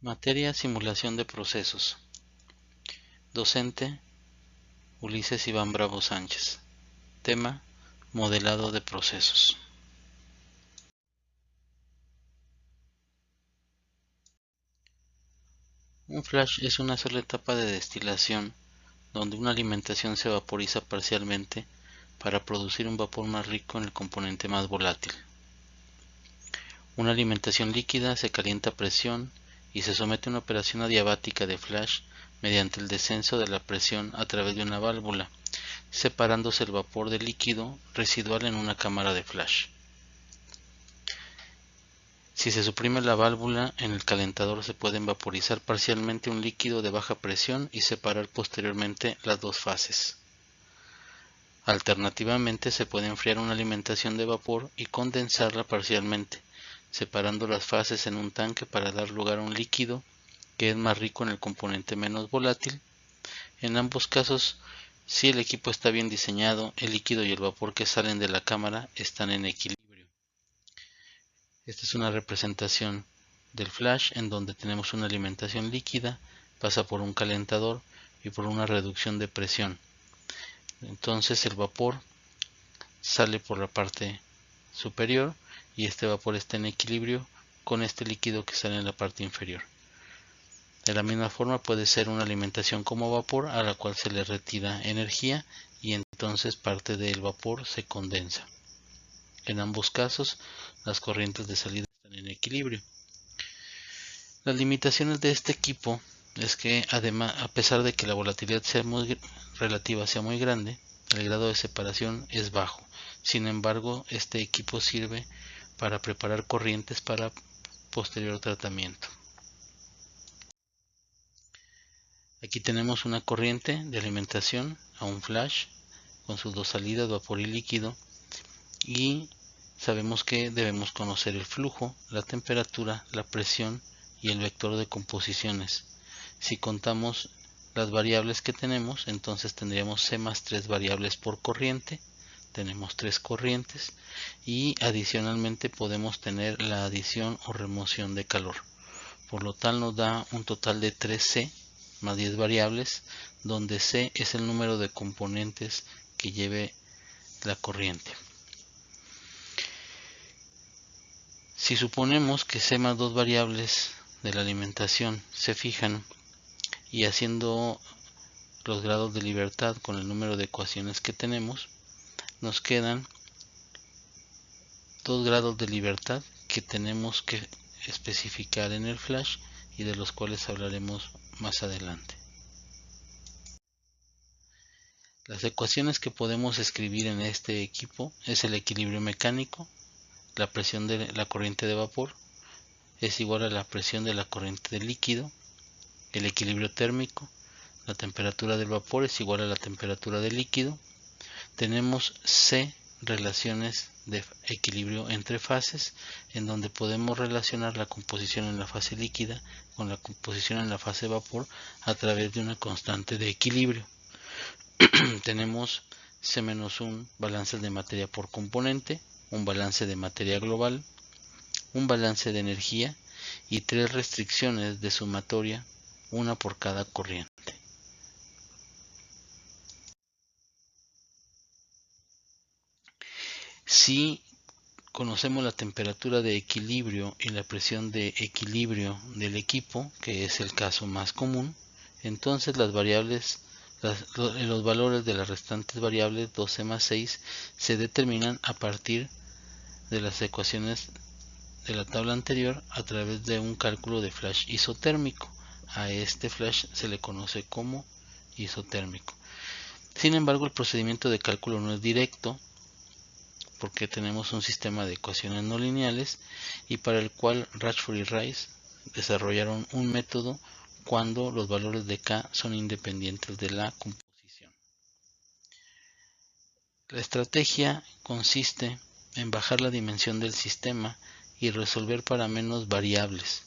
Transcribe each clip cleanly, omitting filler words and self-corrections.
Materia: simulación de procesos. Docente: Ulises Iván Bravo Sánchez. Tema: modelado de procesos. Un flash es una sola etapa de destilación donde una alimentación se vaporiza parcialmente para producir un vapor más rico en el componente más volátil. Una alimentación líquida se calienta a presión y se somete a una operación adiabática de flash mediante el descenso de la presión a través de una válvula, separándose el vapor del líquido residual en una cámara de flash. Si se suprime la válvula, en el calentador se pueden vaporizar parcialmente un líquido de baja presión y separar posteriormente las dos fases. Alternativamente, se puede enfriar una alimentación de vapor y condensarla parcialmente, separando las fases en un tanque para dar lugar a un líquido que es más rico en el componente menos volátil. En ambos casos, si el equipo está bien diseñado, el líquido y el vapor que salen de la cámara están en equilibrio. Esta es una representación del flash en donde tenemos una alimentación líquida, pasa por un calentador y por una reducción de presión. Entonces el vapor sale por la parte superior y este vapor está en equilibrio con este líquido que sale en la parte inferior. De la misma forma puede ser una alimentación como vapor a la cual se le retira energía y entonces parte del vapor se condensa. En ambos casos las corrientes de salida están en equilibrio. Las limitaciones de este equipo es que además, a pesar de que la volatilidad sea relativa sea muy grande, el grado de separación es bajo. Sin embargo, este equipo sirve para preparar corrientes para posterior tratamiento. Aquí tenemos una corriente de alimentación a un flash con sus dos salidas, vapor y líquido, y sabemos que debemos conocer el flujo, la temperatura, la presión y el vector de composiciones. Si contamos las variables que tenemos, entonces tendríamos C más 3 variables por corriente. Tenemos 3 corrientes y adicionalmente podemos tener la adición o remoción de calor. Por lo tal nos da un total de 3C más 10 variables, donde C es el número de componentes que lleve la corriente. Si suponemos que C más 2 variables de la alimentación se fijan y haciendo los grados de libertad con el número de ecuaciones que tenemos, nos quedan 2 grados de libertad que tenemos que especificar en el flash y de los cuales hablaremos más adelante. Las ecuaciones que podemos escribir en este equipo es el equilibrio mecánico, la presión de la corriente de vapor es igual a la presión de la corriente de líquido, el equilibrio térmico, la temperatura del vapor es igual a la temperatura del líquido. Tenemos C relaciones de equilibrio entre fases, en donde podemos relacionar la composición en la fase líquida con la composición en la fase vapor a través de una constante de equilibrio. Tenemos C-1 balances de materia por componente, un balance de materia global, un balance de energía y 3 restricciones de sumatoria, una por cada corriente. Si conocemos la temperatura de equilibrio y la presión de equilibrio del equipo, que es el caso más común, entonces las variables, los valores de las restantes variables 12 más 6 se determinan a partir de las ecuaciones de la tabla anterior a través de un cálculo de flash isotérmico. A este flash se le conoce como isotérmico. Sin embargo, el procedimiento de cálculo no es directo, porque tenemos un sistema de ecuaciones no lineales y para el cual Rashford y Rice desarrollaron un método cuando los valores de K son independientes de la composición. La estrategia consiste en bajar la dimensión del sistema y resolver para menos variables.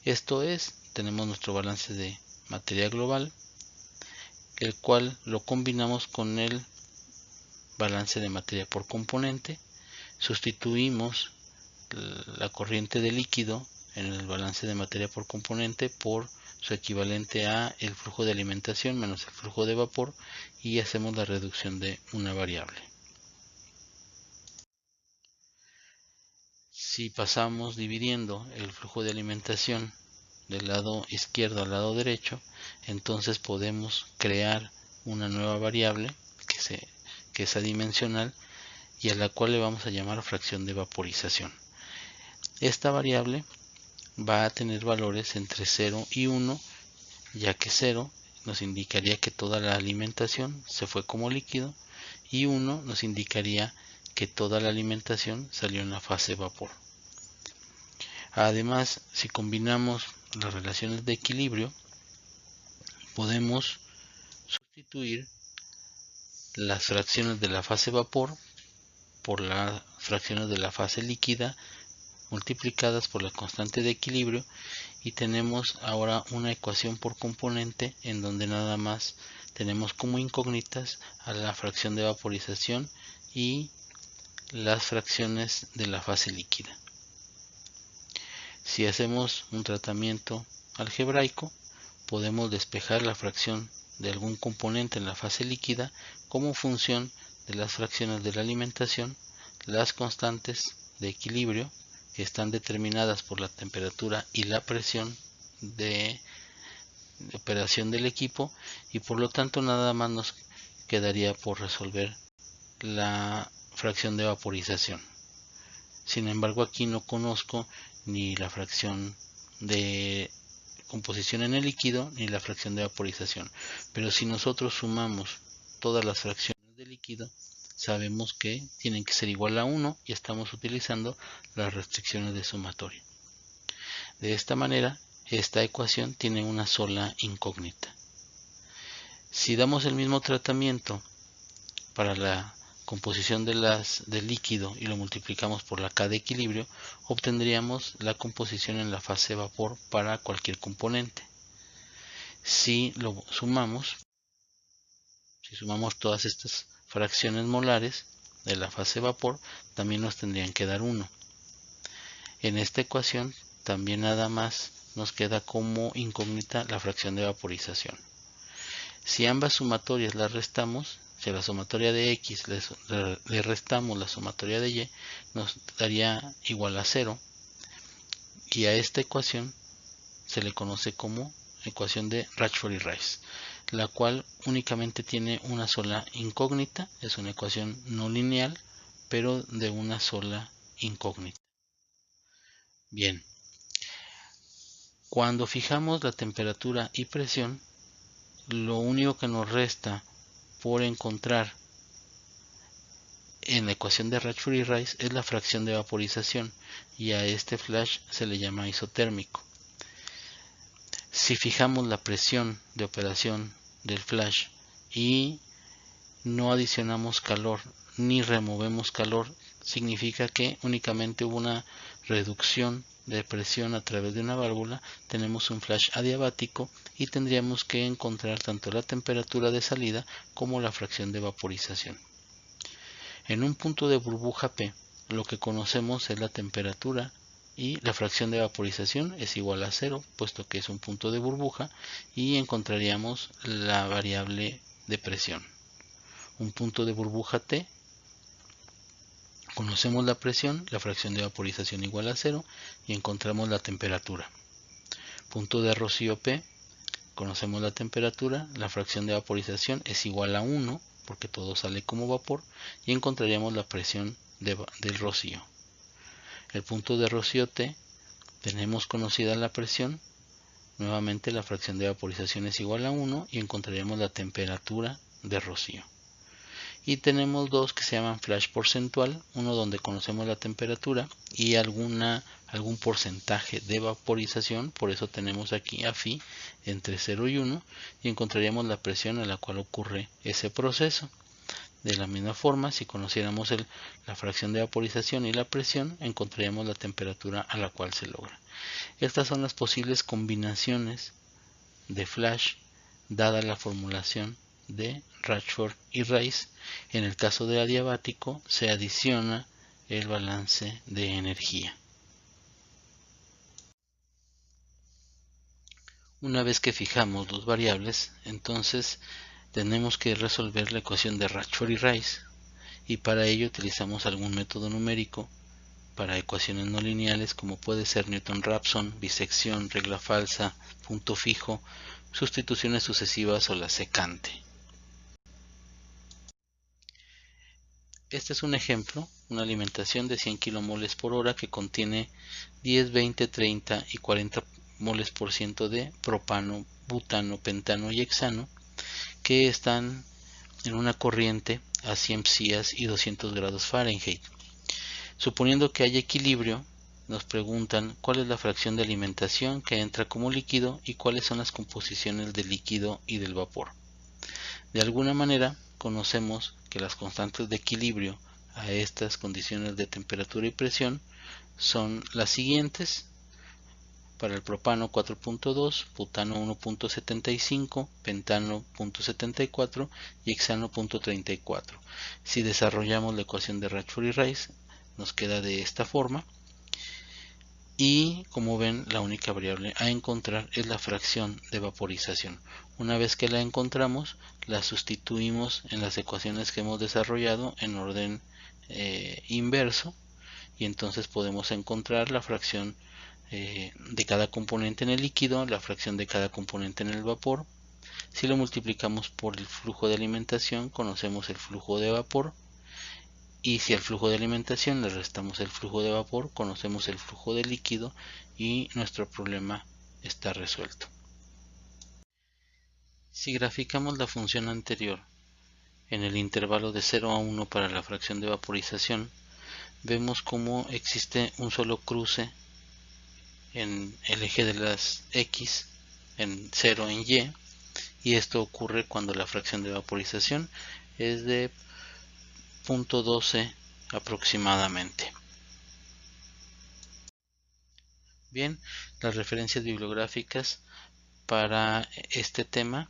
Esto es, tenemos nuestro balance de materia global, el cual lo combinamos con el balance de materia por componente, sustituimos la corriente de líquido en el balance de materia por componente por su equivalente a el flujo de alimentación menos el flujo de vapor, y hacemos la reducción de una variable. Si pasamos dividiendo el flujo de alimentación del lado izquierdo al lado derecho, entonces podemos crear una nueva variable que es adimensional y a la cual le vamos a llamar fracción de vaporización. Esta variable va a tener valores entre 0 y 1, ya que 0 nos indicaría que toda la alimentación se fue como líquido y 1 nos indicaría que toda la alimentación salió en la fase vapor. Además, si combinamos las relaciones de equilibrio, podemos sustituir las fracciones de la fase vapor por las fracciones de la fase líquida multiplicadas por la constante de equilibrio, y tenemos ahora una ecuación por componente en donde nada más tenemos como incógnitas a la fracción de vaporización y las fracciones de la fase líquida. Si hacemos un tratamiento algebraico, podemos despejar la fracción de algún componente en la fase líquida como función de las fracciones de la alimentación, las constantes de equilibrio que están determinadas por la temperatura y la presión de operación del equipo, y por lo tanto nada más nos quedaría por resolver la fracción de vaporización. Sin embargo, aquí no conozco ni la fracción de composición en el líquido ni la fracción de vaporización, pero si nosotros sumamos todas las fracciones de líquido, sabemos que tienen que ser igual a 1 y estamos utilizando las restricciones de sumatorio. De esta manera, esta ecuación tiene una sola incógnita. Si damos el mismo tratamiento para la composición del líquido y lo multiplicamos por la K de equilibrio, obtendríamos la composición en la fase vapor para cualquier componente. Si lo sumamos, si sumamos todas estas fracciones molares de la fase vapor, también nos tendrían que dar 1. En esta ecuación también nada más nos queda como incógnita la fracción de vaporización. Si ambas sumatorias las restamos, si a la sumatoria de X le restamos la sumatoria de Y, nos daría igual a 0, y a esta ecuación se le conoce como ecuación de Rachford y Rice, la cual únicamente tiene una sola incógnita, es una ecuación no lineal, pero de una sola incógnita. Bien, cuando fijamos la temperatura y presión, lo único que nos resta por encontrar en la ecuación de Rachford y Rice es la fracción de vaporización, y a este flash se le llama isotérmico. Si fijamos la presión de operación del flash y no adicionamos calor ni removemos calor, significa que únicamente hubo una reducción de presión a través de una válvula, tenemos un flash adiabático y tendríamos que encontrar tanto la temperatura de salida como la fracción de vaporización. En un punto de burbuja P, lo que conocemos es la temperatura y la fracción de vaporización es igual a 0, puesto que es un punto de burbuja, y encontraríamos la variable de presión. Un punto de burbuja T, conocemos la presión, la fracción de vaporización igual a 0 y encontramos la temperatura. Punto de rocío P, conocemos la temperatura, la fracción de vaporización es igual a 1 porque todo sale como vapor, y encontraríamos la presión del rocío. El punto de rocío T, tenemos conocida la presión, nuevamente la fracción de vaporización es igual a 1 y encontraríamos la temperatura de rocío. Y tenemos dos que se llaman flash porcentual, uno donde conocemos la temperatura y algún porcentaje de vaporización, por eso tenemos aquí a phi entre 0 y 1, y encontraríamos la presión a la cual ocurre ese proceso. De la misma forma, si conociéramos la fracción de vaporización y la presión, encontraríamos la temperatura a la cual se logra. Estas son las posibles combinaciones de flash dada la formulación de Rachford y Rice. En el caso de adiabático se adiciona el balance de energía. Una vez que fijamos dos variables, entonces tenemos que resolver la ecuación de Rashford-Rice, y para ello utilizamos algún método numérico para ecuaciones no lineales, como puede ser Newton-Raphson, bisección, regla falsa, punto fijo, sustituciones sucesivas o la secante. Este es un ejemplo, una alimentación de 100 kmol por hora que contiene 10, 20, 30 y 40 moles por ciento de propano, butano, pentano y hexano, que están en una corriente a 100 psias y 200 grados Fahrenheit. Suponiendo que haya equilibrio, nos preguntan cuál es la fracción de alimentación que entra como líquido y cuáles son las composiciones del líquido y del vapor. De alguna manera, conocemos que las constantes de equilibrio a estas condiciones de temperatura y presión son las siguientes. Para el propano 4.2, butano 1.75, pentano 0.74 y hexano 0.34. Si desarrollamos la ecuación de Rashford-Rice, nos queda de esta forma. Y como ven, la única variable a encontrar es la fracción de vaporización. Una vez que la encontramos, la sustituimos en las ecuaciones que hemos desarrollado en orden inverso, y entonces podemos encontrar la fracción de cada componente en el líquido, la fracción de cada componente en el vapor. Si lo multiplicamos por el flujo de alimentación, conocemos el flujo de vapor, y si al flujo de alimentación le restamos el flujo de vapor, conocemos el flujo de líquido y nuestro problema está resuelto. Si graficamos la función anterior en el intervalo de 0 a 1 para la fracción de vaporización, vemos cómo existe un solo cruce en el eje de las X, en 0 en Y, y esto ocurre cuando la fracción de vaporización es de 0.12 aproximadamente. Bien, las referencias bibliográficas para este tema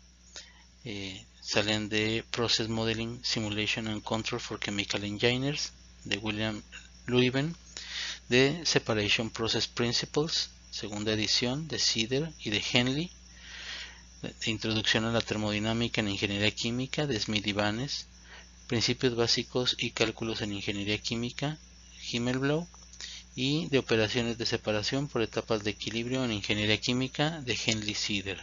salen de Process Modeling, Simulation and Control for Chemical Engineers de William Luyven, de Separation Process Principles, segunda edición de Sider y de Henley, de Introducción a la Termodinámica en Ingeniería Química de Smith y Banes, Principios Básicos y Cálculos en Ingeniería Química, Himmelblau, y de Operaciones de Separación por Etapas de Equilibrio en Ingeniería Química de Henley Sider.